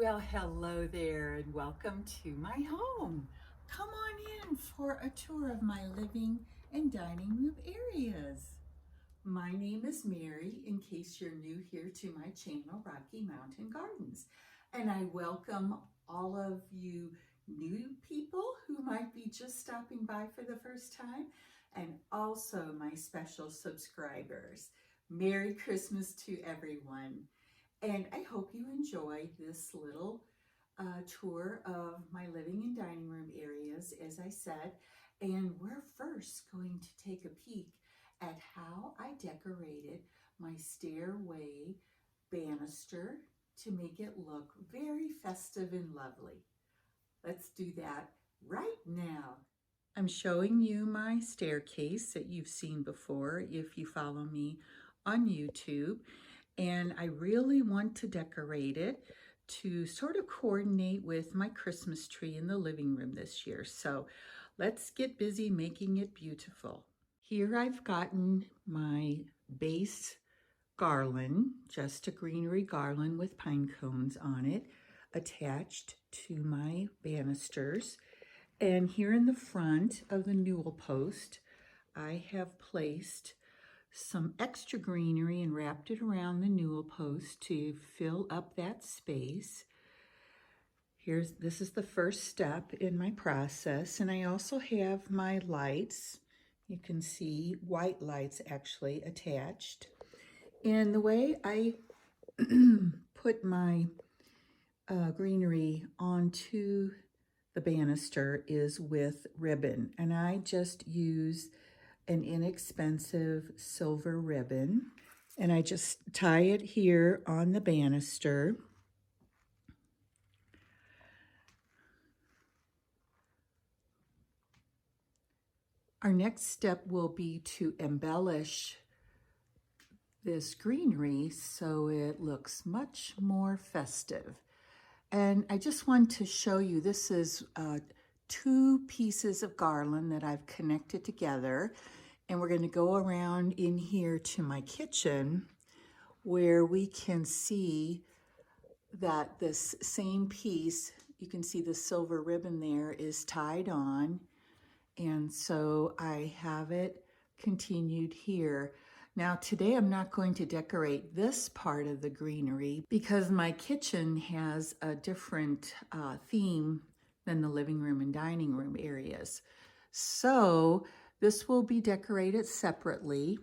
Well, hello there and welcome to my home. Come on in for a tour of my living and dining room areas. My name is Mary, in case you're new here to my channel, Rocky Mountain Gardens. And I welcome all of you new people who might be just stopping by for the first time, and also my special subscribers. Merry Christmas to everyone. And I hope you enjoy this little tour of my living and dining room areas, as I said. And we're first going to take a peek at how I decorated my stairway banister to make it look very festive and lovely. Let's do that right now. I'm showing you my staircase that you've seen before if you follow me on YouTube. And I really want to decorate it to sort of coordinate with my Christmas tree in the living room this year. So let's get busy making it beautiful. Here I've gotten my base garland, just a greenery garland with pine cones on it, attached to my banisters. And here in the front of the newel post, I have placed some extra greenery and wrapped it around the newel post to fill up that space. This is the first step in my process, and I also have my lights. You can see white lights actually attached. And the way I put my greenery onto the banister is with ribbon, and I just use an inexpensive silver ribbon, and I just tie it here on the banister. Our next step will be to embellish this greenery so it looks much more festive. And I just want to show you, this is 2 pieces of garland that I've connected together. And we're going to go around in here to my kitchen where we can see that this same piece, you can see the silver ribbon there is tied on. And so I have it continued here. Now today I'm not going to decorate this part of the greenery because my kitchen has a different theme than the living room and dining room areas. So this will be decorated separately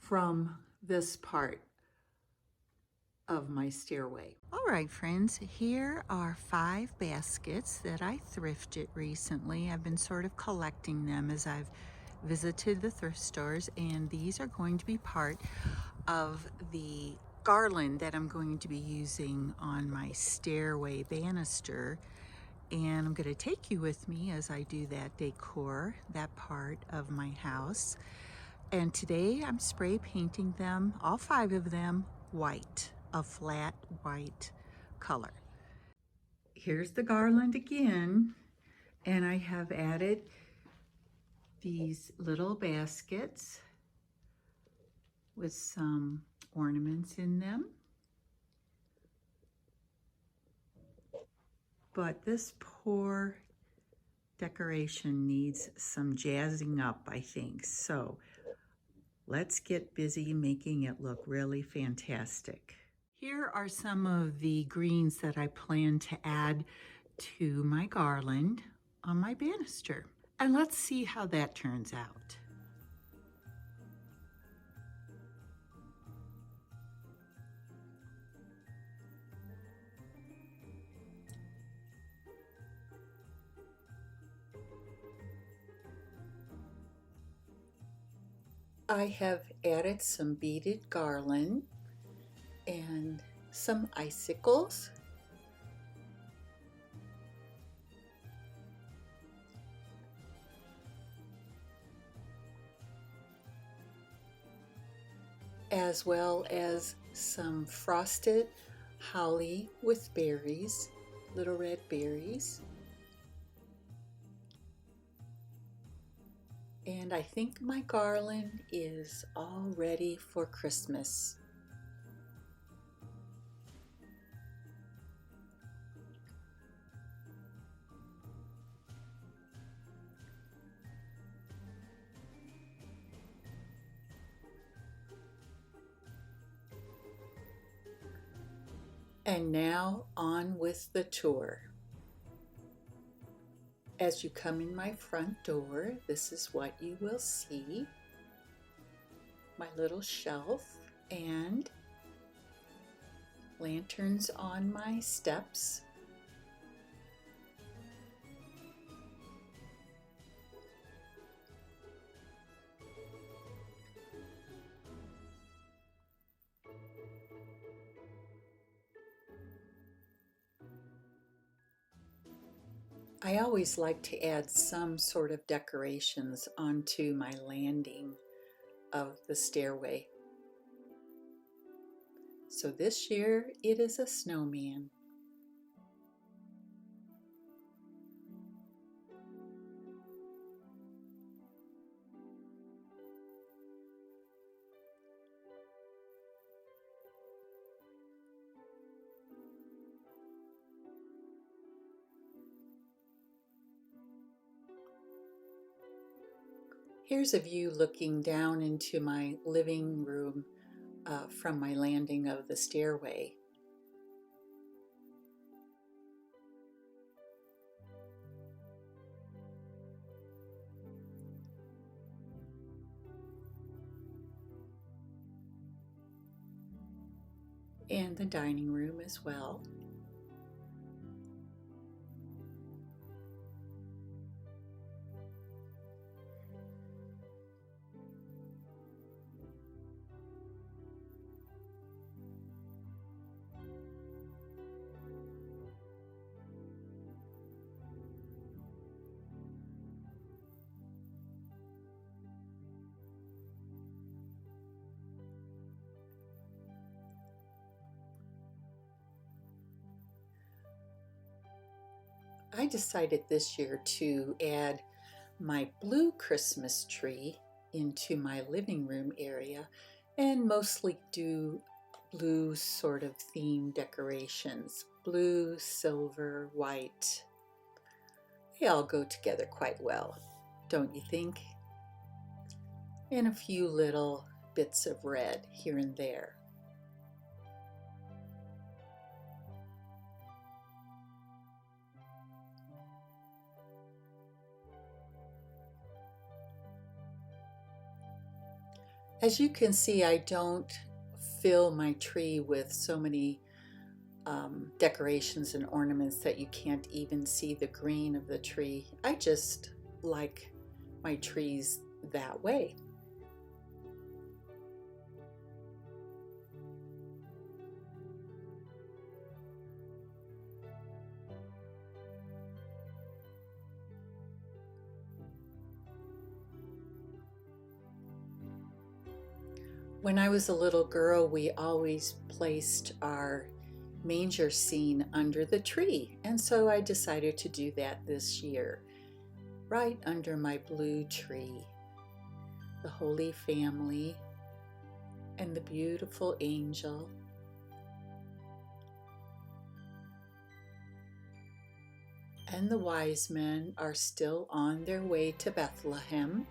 from this part of my stairway. All right, friends, here are 5 baskets that I thrifted recently. I've been sort of collecting them as I've visited the thrift stores, and these are going to be part of the garland that I'm going to be using on my stairway banister. And I'm going to take you with me as I do that decor, that part of my house. And today I'm spray painting them, all 5 of them, white, a flat white color. Here's the garland again, and I have added these little baskets with some ornaments in them. But this poor decoration needs some jazzing up, I think. So let's get busy making it look really fantastic. Here are some of the greens that I plan to add to my garland on my banister. And let's see how that turns out. I have added some beaded garland and some icicles. As well as some frosted holly with berries, little red berries. And I think my garland is all ready for Christmas. And now on with the tour. As you come in my front door, this is what you will see. My little shelf and lanterns on my steps. I always like to add some sort of decorations onto my landing of the stairway. So this year it is a snowman. Here's a view looking down into my living room from my landing of the stairway. And the dining room as well. I decided this year to add my blue Christmas tree into my living room area and mostly do blue sort of theme decorations. Blue, silver, white. They all go together quite well, don't you think? And a few little bits of red here and there. As you can see, I don't fill my tree with so many decorations and ornaments that you can't even see the green of the tree. I just like my trees that way. When I was a little girl, we always placed our manger scene under the tree, and so I decided to do that this year, right under my blue tree. The Holy Family and the beautiful angel. And the wise men are still on their way to Bethlehem.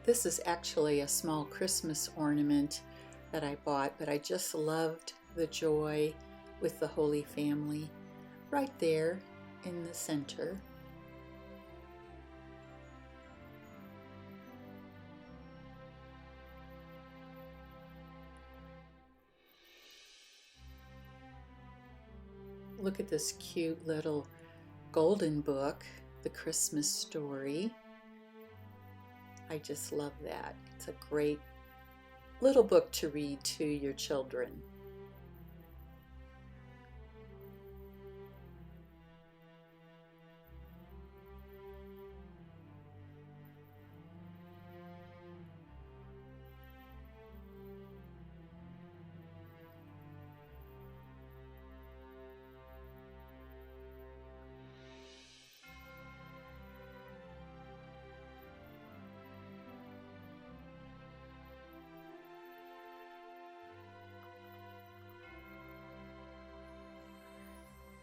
This is actually a small Christmas ornament that I bought, but I just loved the joy with the Holy Family right there in the center. Look at this cute little golden book, The Christmas Story. I just love that. It's a great little book to read to your children.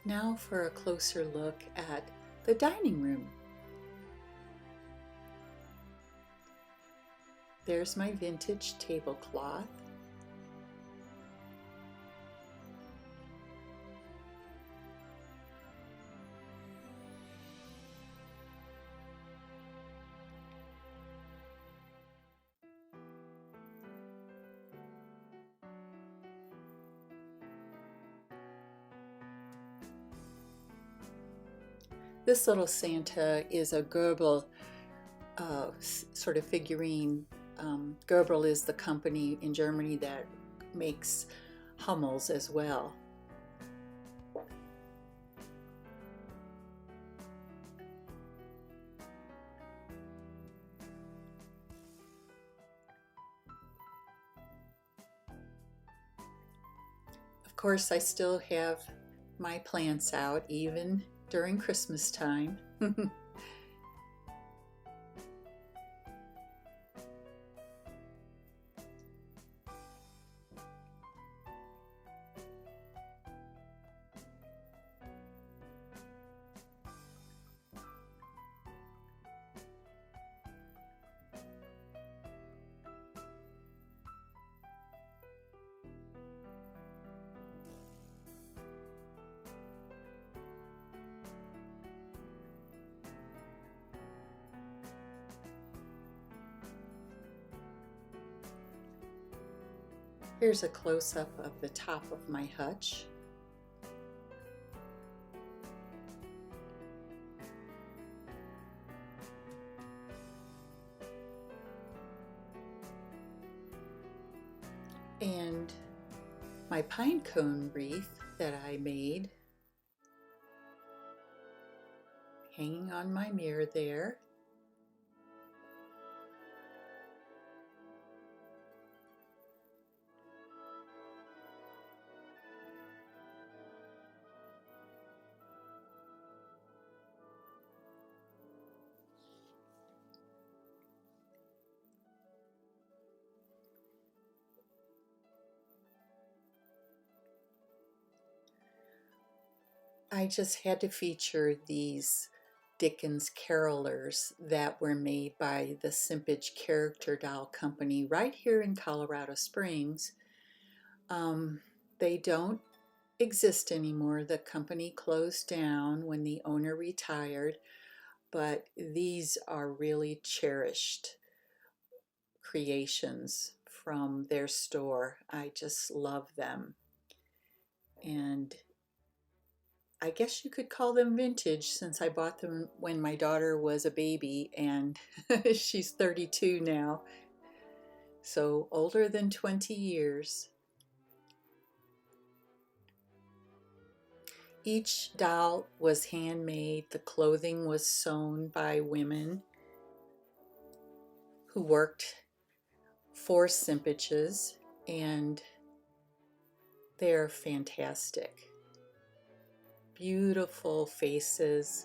Now for a closer look at the dining room. There's my vintage tablecloth. This little Santa is a Goebel sort of figurine. Goebel is the company in Germany that makes Hummels as well. Of course, I still have my plants out even during Christmas time. Here's a close-up of the top of my hutch. And my pine cone wreath that I made, hanging on my mirror there. I just had to feature these Dickens carolers that were made by the Simpage Character Doll Company right here in Colorado Springs. They don't exist anymore. The company closed down when the owner retired, but these are really cherished creations from their store. I just love them. And I guess you could call them vintage since I bought them when my daughter was a baby and she's 32 now. So older than 20 years. Each doll was handmade. The clothing was sewn by women who worked for Simpages, and they're fantastic. Beautiful faces,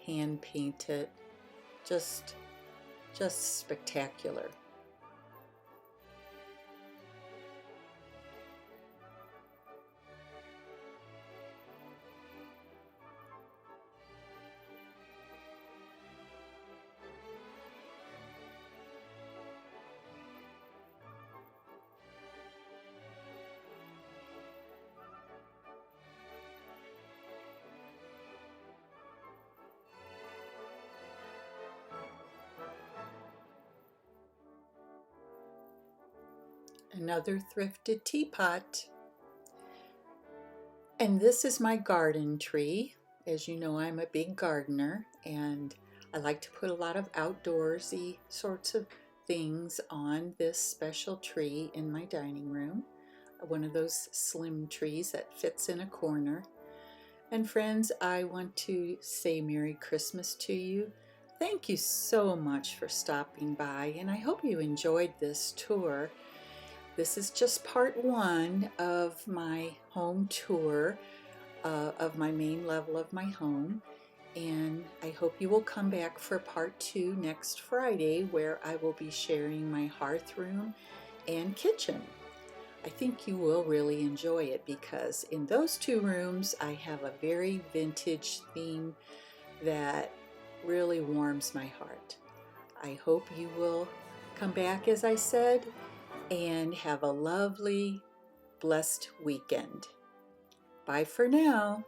hand painted, just spectacular. Another thrifted teapot. And this is my garden tree. As you know, I'm a big gardener and I like to put a lot of outdoorsy sorts of things on this special tree in my dining room, one of those slim trees that fits in a corner. And friends, I want to say Merry Christmas to you. Thank you so much for stopping by, and I hope you enjoyed this tour. This is just part one of my home tour of my main level of my home. And I hope you will come back for part two next Friday, where I will be sharing my hearth room and kitchen. I think you will really enjoy it because in those two rooms I have a very vintage theme that really warms my heart. I hope you will come back, as I said, and have a lovely, blessed weekend. Bye for now.